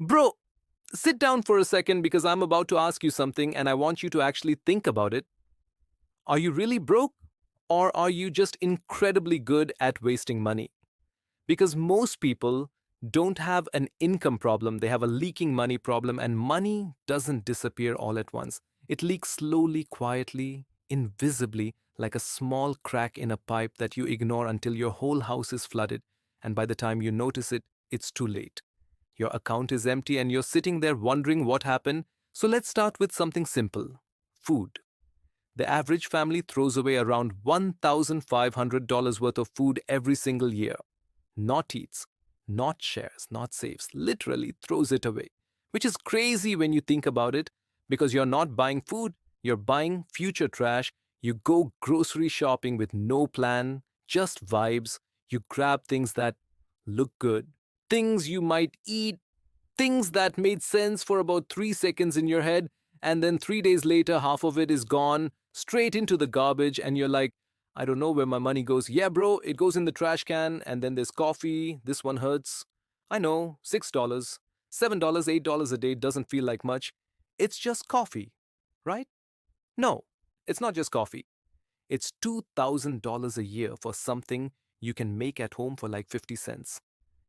Bro, sit down for a second because I'm about to ask you something and I want you to actually think about it. Are you really broke? Or are you just incredibly good at wasting money? Because most people don't have an income problem, they have a leaking money problem, and money doesn't disappear all at once. It leaks slowly, quietly, invisibly, like a small crack in a pipe that you ignore until your whole house is flooded, and by the time you notice it, it's too late. Your account is empty and you're sitting there wondering what happened. So let's start with something simple: food. The average family throws away around $1,500 worth of food every single year. Not eats, not shares, not saves, literally throws it away. Which is crazy when you think about it, because you're not buying food, you're buying future trash. You go grocery shopping with no plan, just vibes. You grab things that look good, things you might eat, things that made sense for about 3 seconds in your head, and then 3 days later, half of it is gone, straight into the garbage, and you're like, I don't know where my money goes. Yeah, bro, it goes in the trash can, and then there's coffee. This one hurts. I know, $6, $7, $8 a day doesn't feel like much. It's just coffee, right? No, it's not just coffee. It's $2,000 a year for something you can make at home for like 50 cents.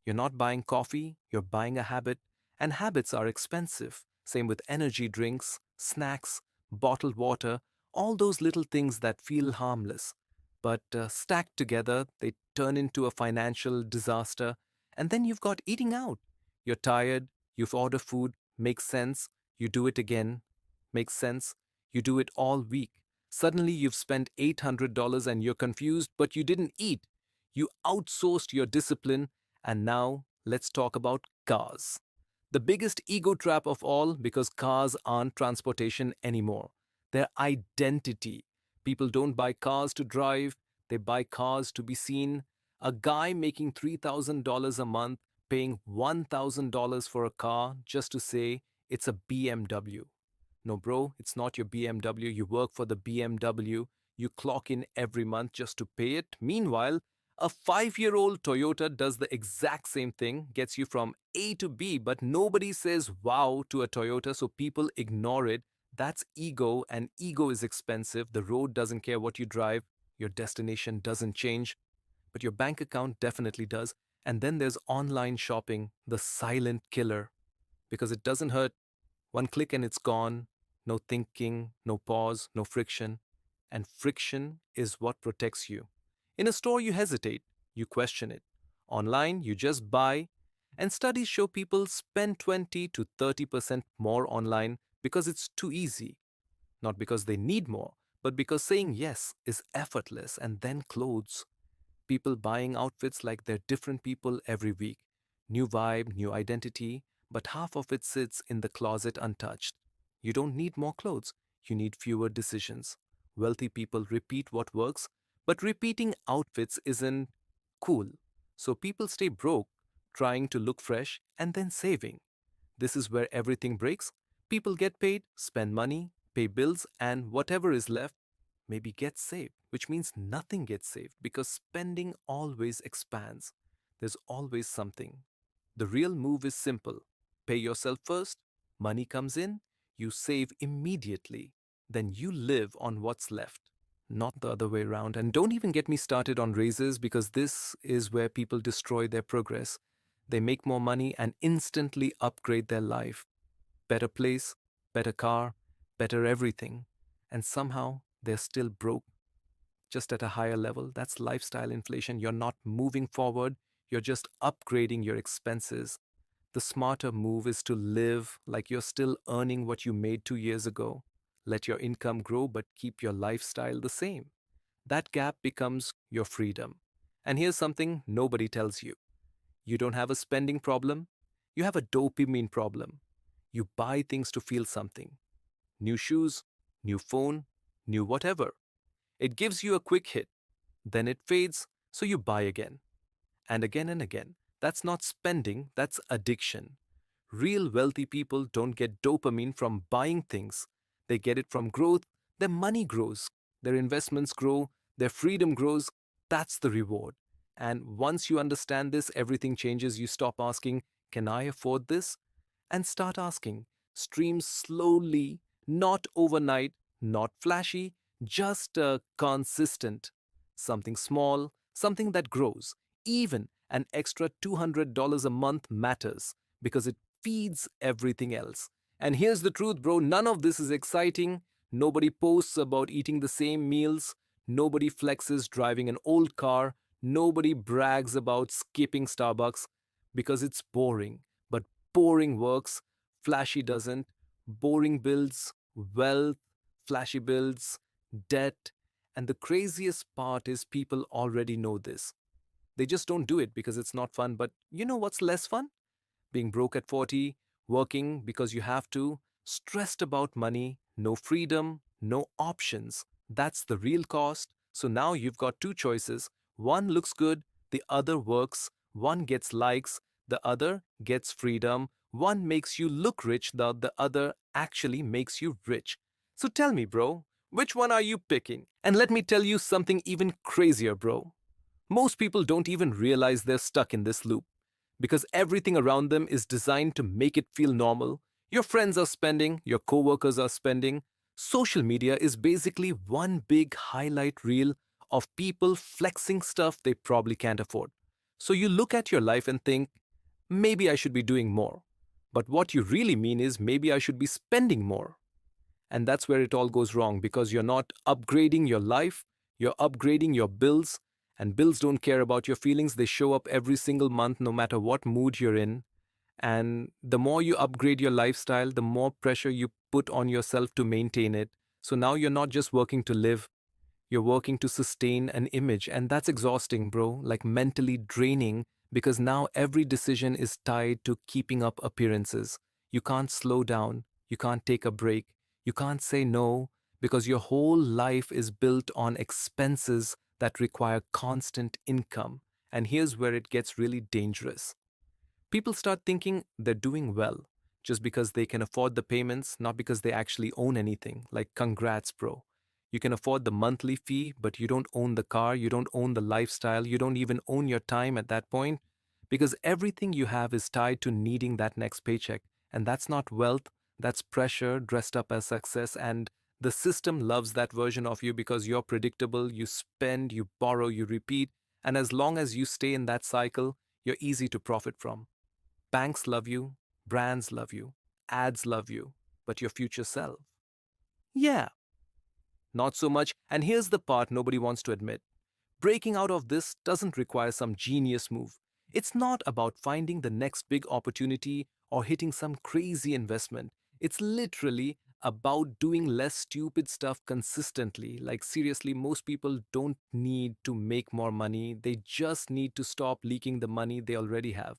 You're not buying coffee, you're buying a habit, and habits are expensive. Same with energy drinks, snacks, bottled water, all those little things that feel harmless. But stacked together, they turn into a financial disaster. And then you've got eating out. You're tired, you've ordered food, makes sense, you do it again, makes sense, you do it all week. Suddenly you've spent $800 and you're confused, but you didn't eat. You outsourced your discipline, and now let's talk about cars. The biggest ego trap of all, because cars aren't transportation anymore. They're identity. People don't buy cars to drive, they buy cars to be seen. A guy making $3,000 a month paying $1,000 for a car just to say it's a BMW. No, bro, it's not your BMW. You work for the BMW. You clock in every month just to pay it. Meanwhile, a 5-year-old Toyota does the exact same thing, gets you from A to B, but nobody says wow to a Toyota, so people ignore it. That's ego, and ego is expensive. The road doesn't care what you drive, your destination doesn't change, but your bank account definitely does. And then there's online shopping, the silent killer, because it doesn't hurt. One click and it's gone. No thinking, no pause, no friction. And friction is what protects you. In a store, you hesitate, you question it. Online, you just buy. And studies show people spend 20 to 30% more online because it's too easy. Not because they need more, but because saying yes is effortless. And then clothes. People buying outfits like they're different people every week. New vibe, new identity, but half of it sits in the closet untouched. You don't need more clothes, you need fewer decisions. Wealthy people repeat what works, but repeating outfits isn't cool. So people stay broke, trying to look fresh and then saving. This is where everything breaks. People get paid, spend money, pay bills, and whatever is left maybe gets saved, which means nothing gets saved because spending always expands. There's always something. The real move is simple: pay yourself first, money comes in, you save immediately, then you live on what's left. Not the other way around. And don't even get me started on raises, because this is where people destroy their progress. They make more money and instantly upgrade their life. Better place, better car, better everything. And somehow they're still broke, just at a higher level. That's lifestyle inflation. You're not moving forward, you're just upgrading your expenses. The smarter move is to live like you're still earning what you made 2 years ago. Let your income grow, but keep your lifestyle the same. That gap becomes your freedom. And here's something nobody tells you: you don't have a spending problem, you have a dopamine problem. You buy things to feel something: new shoes, new phone, new whatever. It gives you a quick hit, then it fades, so you buy again. And again and again. That's not spending, that's addiction. Real wealthy people don't get dopamine from buying things, they get it from growth. Their money grows, their investments grow, their freedom grows. That's the reward. And once you understand this, everything changes. You stop asking, can I afford this? and start asking. Stream slowly, not overnight, not flashy, just consistent. Something small, something that grows. Even an extra $200 a month matters because it feeds everything else. And here's the truth, bro, none of this is exciting. Nobody posts about eating the same meals. Nobody flexes driving an old car. Nobody brags about skipping Starbucks because it's boring. But boring works, flashy doesn't. Boring builds wealth, flashy builds debt. And the craziest part is people already know this. They just don't do it because it's not fun. But you know what's less fun? Being broke at 40, working because you have to, stressed about money, no freedom, no options. That's the real cost. So now you've got two choices. One looks good, the other works. One gets likes, the other gets freedom. One makes you look rich, the other actually makes you rich. So tell me, bro, which one are you picking? And let me tell you something even crazier, bro. Most people don't even realize they're stuck in this loop because everything around them is designed to make it feel normal. Your friends are spending, your coworkers are spending. Social media is basically one big highlight reel of people flexing stuff they probably can't afford. So you look at your life and think, maybe I should be doing more. But what you really mean is maybe I should be spending more. And that's where it all goes wrong because you're not upgrading your life, you're upgrading your bills. And bills don't care about your feelings, they show up every single month, no matter what mood you're in. And the more you upgrade your lifestyle, the more pressure you put on yourself to maintain it. So now you're not just working to live, you're working to sustain an image. And that's exhausting, bro, like mentally draining because now every decision is tied to keeping up appearances. You can't slow down, you can't take a break, you can't say no because your whole life is built on expenses that require constant income. And here's where it gets really dangerous. People start thinking they're doing well just because they can afford the payments, not because they actually own anything. Like, congrats, bro. You can afford the monthly fee, but you don't own the car, you don't own the lifestyle, you don't even own your time at that point because everything you have is tied to needing that next paycheck. And that's not wealth, that's pressure dressed up as success. And the system loves that version of you because you're predictable, you spend, you borrow, you repeat. And as long as you stay in that cycle, you're easy to profit from. Banks love you, brands love you, ads love you, but your future self? Yeah, not so much. And here's the part nobody wants to admit. Breaking out of this doesn't require some genius move. It's not about finding the next big opportunity or hitting some crazy investment. It's literally about doing less stupid stuff consistently. Like, seriously, most people don't need to make more money, they just need to stop leaking the money they already have.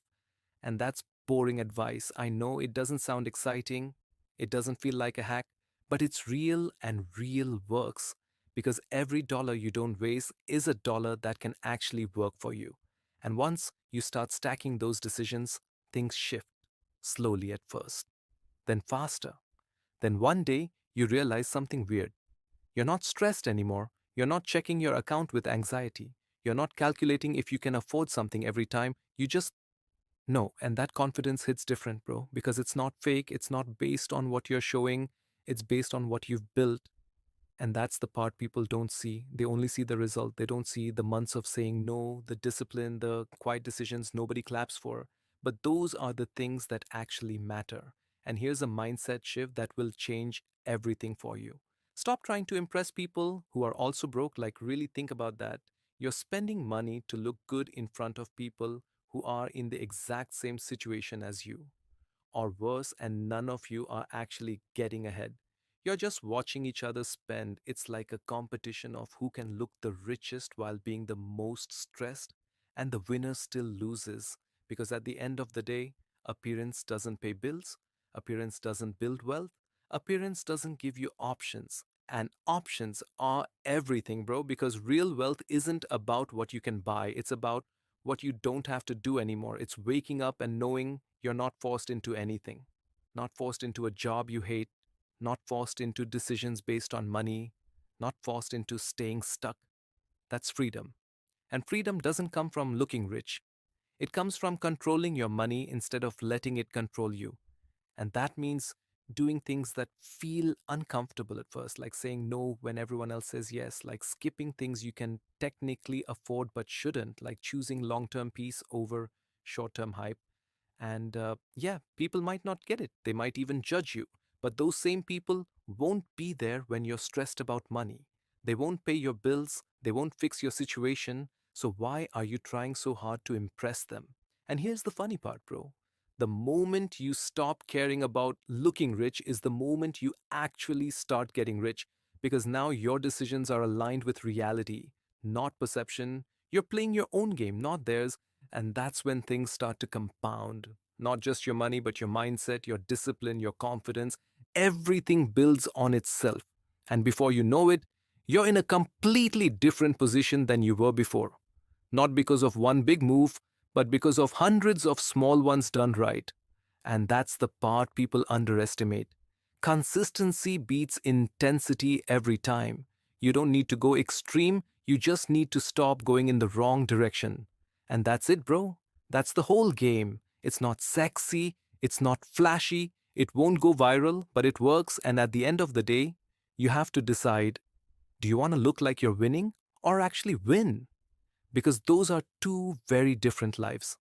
And that's boring advice. I know it doesn't sound exciting, it doesn't feel like a hack, but it's real and real works because every dollar you don't waste is a dollar that can actually work for you. And once you start stacking those decisions, things shift slowly at first, then faster. Then one day you realize something weird. You're not stressed anymore. You're not checking your account with anxiety. You're not calculating if you can afford something every time. You just no, and that confidence hits different, bro, because it's not fake, it's not based on what you're showing, it's based on what you've built. And that's the part people don't see. They only see the result. They don't see the months of saying no, the discipline, the quiet decisions nobody claps for. But those are the things that actually matter. And here's a mindset shift that will change everything for you. Stop trying to impress people who are also broke. Like, really think about that. You're spending money to look good in front of people who are in the exact same situation as you, or worse, and none of you are actually getting ahead. You're just watching each other spend. It's like a competition of who can look the richest while being the most stressed, and the winner still loses because at the end of the day, appearance doesn't pay bills, appearance doesn't build wealth, appearance doesn't give you options. And options are everything, bro, because real wealth isn't about what you can buy, it's about what you don't have to do anymore. It's waking up and knowing you're not forced into anything, not forced into a job you hate, not forced into decisions based on money, not forced into staying stuck. That's freedom. And freedom doesn't come from looking rich, it comes from controlling your money instead of letting it control you. And that means doing things that feel uncomfortable at first, like saying no when everyone else says yes, like skipping things you can technically afford but shouldn't, like choosing long term peace over short term hype. And yeah, people might not get it. They might even judge you. But those same people won't be there when you're stressed about money. They won't pay your bills. They won't fix your situation. So why are you trying so hard to impress them? And here's the funny part, bro. The moment you stop caring about looking rich is the moment you actually start getting rich, because now your decisions are aligned with reality, not perception. You're playing your own game, not theirs. And that's when things start to compound. Not just your money, but your mindset, your discipline, your confidence. Everything builds on itself. And before you know it, you're in a completely different position than you were before. Not because of one big move, but because of hundreds of small ones done right. And that's the part people underestimate. Consistency beats intensity every time. You don't need to go extreme, you just need to stop going in the wrong direction. And that's it, bro. That's the whole game. It's not sexy, it's not flashy, it won't go viral, but it works. And at the end of the day, you have to decide, do you want to look like you're winning or actually win? Because those are two very different lives.